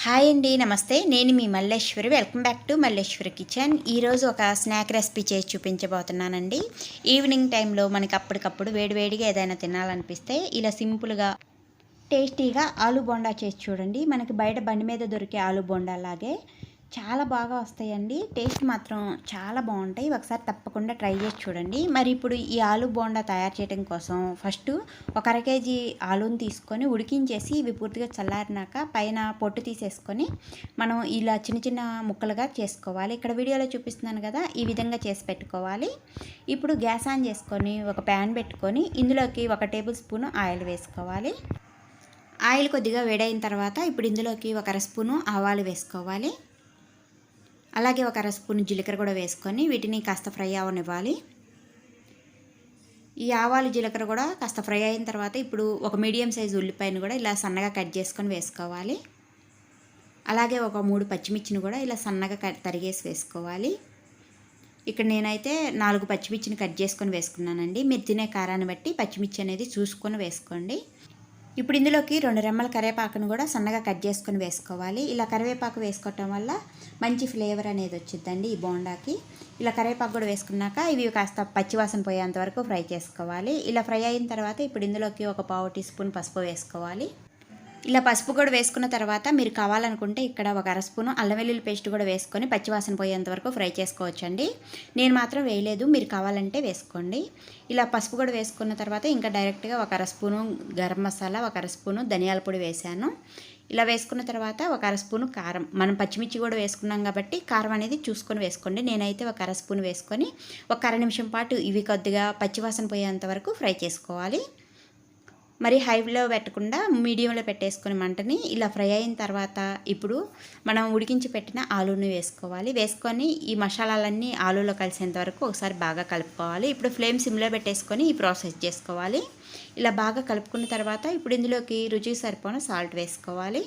Hi అండి, నమస్తే. నేను మీ Malleswari. Welcome back to Malleswari kitchen. ఈరోజు ఒక స్నాక్ రెసిపీ చేసి చూపించబోతున్నానండి. ఈవినింగ్ టైంలో మనకి అప్పటికప్పుడు వేడివేడిగా ఏదైనా తినాలనిపిస్తే ఇలా సింపుల్గా టేస్టీగా ఆలూ బోండా చేసి చూడండి. మనకి బయట బండి మీద దొరికే ఆలూ బోండా లాగే చాలా బాగా వస్తాయండి. టేస్ట్ మాత్రం చాలా బాగుంటాయి. ఒకసారి తప్పకుండా ట్రై చేసి చూడండి. మరి ఇప్పుడు ఈ ఆలూ బోండా తయారు చేయడం కోసం ఫస్ట్ ఒక అర కేజీ ఆలూని తీసుకొని ఉడికించేసి ఇవి పూర్తిగా చల్లారినాక పైన పొట్టు తీసేసుకొని మనం ఇలా చిన్న చిన్న ముక్కలుగా చేసుకోవాలి. ఇక్కడ వీడియోలో చూపిస్తున్నాను కదా, ఈ విధంగా చేసి పెట్టుకోవాలి. ఇప్పుడు గ్యాస్ ఆన్ చేసుకొని ఒక ప్యాన్ పెట్టుకొని ఇందులోకి 1 టేబుల్ స్పూన్ ఆయిల్ వేసుకోవాలి. ఆయిల్ కొద్దిగా వేడైన తర్వాత ఇప్పుడు ఇందులోకి 1 అర స్పూను ఆవాలు వేసుకోవాలి. అలాగే 1 అర స్పూన్ జీలకర్ర కూడా వేసుకొని వీటిని కాస్త ఫ్రై అవనివ్వాలి. ఈ ఆవాలు జీలకర్ర కూడా కాస్త ఫ్రై అయిన తర్వాత ఇప్పుడు ఒక మీడియం సైజు ఉల్లిపాయను కూడా ఇలా సన్నగా కట్ చేసుకొని వేసుకోవాలి. అలాగే ఒక 3 పచ్చిమిర్చిని కూడా ఇలా సన్నగా తరిగేసి వేసుకోవాలి. ఇక్కడ నేనైతే 4 పచ్చిమిర్చిని కట్ చేసుకొని వేసుకున్నానండి. మీరు తినే కారాన్ని బట్టి పచ్చిమిర్చి అనేది చూసుకొని వేసుకోండి. ఇప్పుడు ఇందులోకి 2 రెమ్మల కరివేపాకును కూడా సన్నగా కట్ చేసుకొని వేసుకోవాలి. ఇలా కరివేపాకు వేసుకోవటం వల్ల మంచి ఫ్లేవర్ అనేది వచ్చిందండి ఈ బోండాకి. ఇలా కరివేపాకు కూడా వేసుకున్నాక ఇవి కాస్త పచ్చివాసన పోయేంత వరకు ఫ్రై చేసుకోవాలి. ఇలా ఫ్రై అయిన తర్వాత ఇప్పుడు ఇందులోకి ఒక 1/2 టీ స్పూన్ పసుపు వేసుకోవాలి. ఇలా పసుపు కూడా వేసుకున్న తర్వాత మీరు కావాలనుకుంటే ఇక్కడ 1 అర స్పూను అల్లం వెల్లుల్లి పేస్ట్ కూడా వేసుకొని పచ్చివాసన పోయేంత వరకు ఫ్రై చేసుకోవచ్చండి. నేను మాత్రం వేయలేదు, మీరు కావాలంటే వేసుకోండి. ఇలా పసుపు కూడా వేసుకున్న తర్వాత ఇంకా డైరెక్ట్గా 1 అర స్పూను గరం మసాలా, 1 అర స్పూను ధనియాల పొడి వేసాను. ఇలా వేసుకున్న తర్వాత 1 అర స్పూను కారం, మనం పచ్చిమిర్చి కూడా వేసుకున్నాం కాబట్టి కారం అనేది చూసుకొని వేసుకోండి. నేనైతే 1 అర స్పూను వేసుకొని ఒక అర నిమిషం పాటు ఇవి కొద్దిగా పచ్చివాసన పోయేంత వరకు ఫ్రై చేసుకోవాలి. మరి హైలో పెట్టకుండా మీడియంలో పెట్టేసుకుని మంటని ఇలా ఫ్రై అయిన తర్వాత ఇప్పుడు మనం ఉడికించి పెట్టిన ఆలూని వేసుకోవాలి. వేసుకొని ఈ మసాలాలన్నీ ఆలూలో కలిసేంత వరకు ఒకసారి బాగా కలుపుకోవాలి. ఇప్పుడు ఫ్లేమ్ సిమ్లో పెట్టేసుకొని ఈ ప్రాసెస్ చేసుకోవాలి. ఇలా బాగా కలుపుకున్న తర్వాత ఇప్పుడు ఇందులోకి రుచికి సరిపోయిన సాల్ట్ వేసుకోవాలి.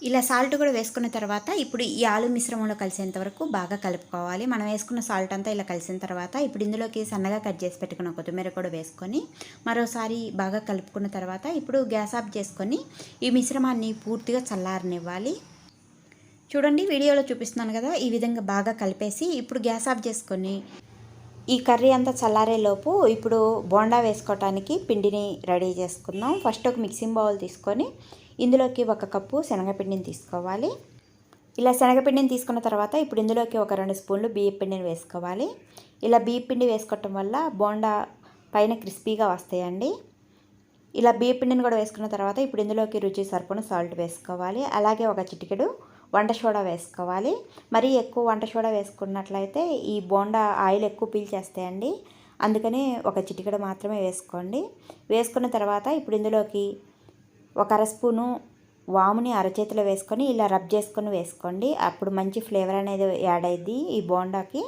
ఇలా సాల్ట్ కూడా వేసుకున్న తర్వాత ఇప్పుడు ఈ ఆలు మిశ్రమంలో కలిసేంత వరకు బాగా కలుపుకోవాలి. మనం వేసుకున్న సాల్ట్ అంతా ఇలా కలిసిన తర్వాత ఇప్పుడు ఇందులోకి సన్నగా కట్ చేసి పెట్టుకున్న కొత్తిమీర కూడా వేసుకొని మరోసారి బాగా కలుపుకున్న తర్వాత ఇప్పుడు గ్యాస్ ఆఫ్ చేసుకొని ఈ మిశ్రమాన్ని పూర్తిగా చల్లారనివ్వాలి. చూడండి, వీడియోలో చూపిస్తున్నాను కదా, ఈ విధంగా బాగా కలిపేసి ఇప్పుడు గ్యాస్ ఆఫ్ చేసుకొని ఈ కర్రీ అంతా చల్లారేలోపు ఇప్పుడు బోండా వేసుకోవటానికి పిండిని రెడీ చేసుకుందాం. ఫస్ట్ ఒక మిక్సింగ్ బౌల్ తీసుకొని ఇందులోకి 1 కప్పు శనగపిండిని తీసుకోవాలి. ఇలా శనగపిండిని తీసుకున్న తర్వాత ఇప్పుడు ఇందులోకి ఒక 2 స్పూన్లు బియ్యం పిండిని వేసుకోవాలి. ఇలా బియ్యం పిండి వేసుకోవటం వల్ల బోండా పైన క్రిస్పీగా వస్తాయండి. ఇలా బియ్యం పిండిని కూడా వేసుకున్న తర్వాత ఇప్పుడు ఇందులోకి రుచి సరిపడిన సాల్ట్ వేసుకోవాలి. అలాగే ఒక చిటికెడు వంట సోడా వేసుకోవాలి. మరీ ఎక్కువ వంట సోడా వేసుకున్నట్లయితే ఈ బోండా ఆయిల్ ఎక్కువ పీల్చేస్తాయండి. అందుకని ఒక చిటికెడు మాత్రమే వేసుకోండి. వేసుకున్న తర్వాత ఇప్పుడు ఇందులోకి 1 అర స్పూను వాముని అరచేతిలో వేసుకొని ఇలా రబ్ చేసుకొని వేసుకోండి. అప్పుడు మంచి ఫ్లేవర్ అనేది యాడ్ అయ్యిద్ది ఈ బోండాకి.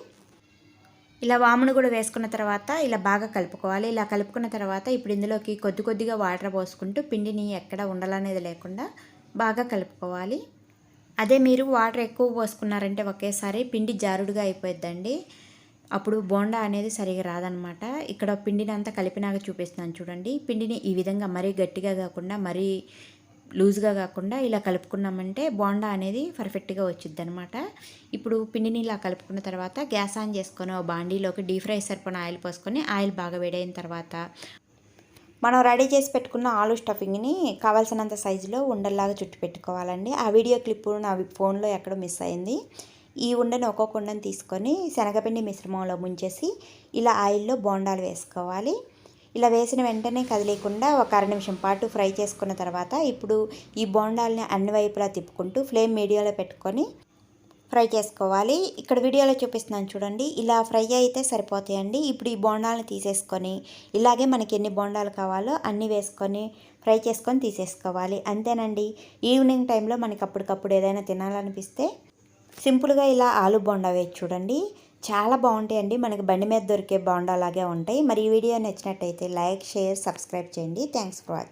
ఇలా వామును కూడా వేసుకున్న తర్వాత ఇలా బాగా కలుపుకోవాలి. ఇలా కలుపుకున్న తర్వాత ఇప్పుడు ఇందులోకి కొద్దిగా వాటర్ పోసుకుంటూ పిండిని ఎక్కడ ఉండలనేది లేకుండా బాగా కలుపుకోవాలి. అదే మీరు వాటర్ ఎక్కువ పోసుకున్నారంటే ఒకేసారి పిండి జారుడుగా అయిపోద్దండి. అప్పుడు బోండా అనేది సరిగా రాదనమాట. ఇక్కడ పిండిని అంతా కలిపినాక చూపిస్తున్నాను చూడండి. పిండిని ఈ విధంగా మరీ గట్టిగా కాకుండా మరీ లూజ్గా కాకుండా ఇలా కలుపుకున్నామంటే బోండా అనేది పర్ఫెక్ట్గా వచ్చిద్ది అనమాట. ఇప్పుడు పిండిని ఇలా కలుపుకున్న తర్వాత గ్యాస్ ఆన్ చేసుకొని ఒక బాండీలోకి డీప్ ఫ్రై సరిపోయిన ఆయిల్ పోసుకొని ఆయిల్ బాగా వేడైన తర్వాత మనం రెడీ చేసి పెట్టుకున్న ఆలూ స్టఫింగ్ని కావాల్సినంత సైజులో ఉండల్లాగా చుట్టి పెట్టుకోవాలండి. ఆ వీడియో క్లిప్ నా ఫోన్లో ఎక్కడో మిస్ అయింది. ఈ ఉండని ఒక్కొక్క ఉండని తీసుకొని శనగపిండి మిశ్రమంలో ముంచేసి ఇలా ఆయిల్లో బోండాలు వేసుకోవాలి. ఇలా వేసిన వెంటనే కదిలేకుండా ఒక అర నిమిషం పాటు ఫ్రై చేసుకున్న తర్వాత ఇప్పుడు ఈ బోండాలని అన్ని వైపులా తిప్పుకుంటూ ఫ్లేమ్ మీడియంలో పెట్టుకొని ఫ్రై చేసుకోవాలి. ఇక్కడ వీడియోలో చూపిస్తున్నాను చూడండి, ఇలా ఫ్రై అయితే సరిపోతాయండి. ఇప్పుడు ఈ బోండాలను తీసేసుకొని ఇలాగే మనకి ఎన్ని బోండాలు కావాలో అన్నీ వేసుకొని ఫ్రై చేసుకొని తీసేసుకోవాలి. అంతేనండి. ఈవినింగ్ టైంలో మనకి అప్పటికప్పుడు ఏదైనా తినాలనిపిస్తే సింపుల్గా ఇలా ఆలూ బోండా వేసి చూడండి, చాలా బాగుంటాయండి. మనకి బండి మీద దొరికే బోండా లాగే ఉంటాయి. మరి ఈ వీడియో నచ్చినట్టయితే లైక్, షేర్, సబ్స్క్రైబ్ చేయండి. Thanks for watching.